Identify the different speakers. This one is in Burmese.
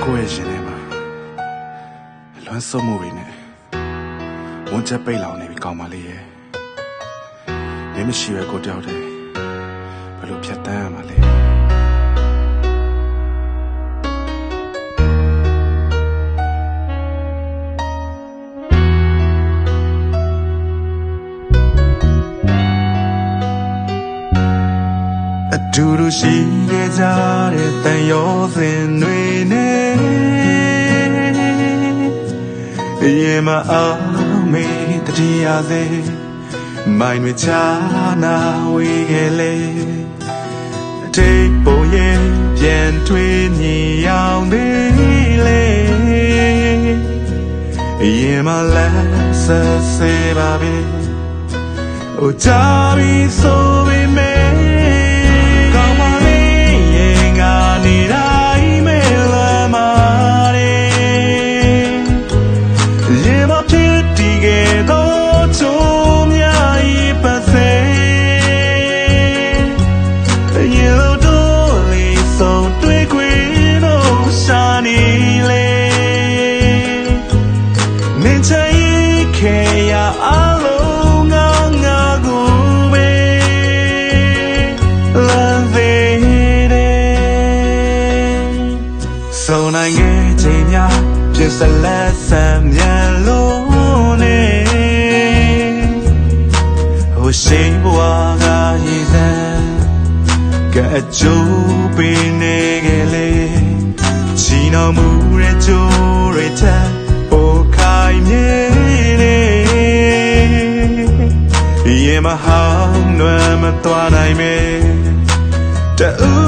Speaker 1: ကိုယ့်ရဲ့ရှင်ထဲမှာလွမ်းဆွမှုတွေနဲ့ဝန်ချက်ပိတ်လောင်နေပြီကောင်းပါလေရဲ့မင်းမရှိပဲကိုတယောက်တည်းဘယ်လိုဖြတ်တန်းရမှာလဲအတူတူရှိခဲ့ကြတဲ့တန်ရောစင်တွေနဲ့ရေမအောင်မေးတတိယစေမိုင်းတွေချာနာဝေးခဲ့လေတိတ်ပုံရဲ့ပြန်ထွေးညီအောင်သေးလေရေမလက်ဆက်စေပါပဲဟိုကြပြီးဆိုပေမဲ့ဆိုနိုင်ခဲ့ခြင်းများဖြစ်စလက်ဆံမြန်လို့နေဟိုရှိဘဝကရည်စံကအကျိုးပေးနေခဲ့လေချီနှောင်မှုရဲ့ကြိုးတွေထက်ပိုခိုင်မြဲနေရင်မဟောင်းနွယ်မသွားနိုင်မေတူ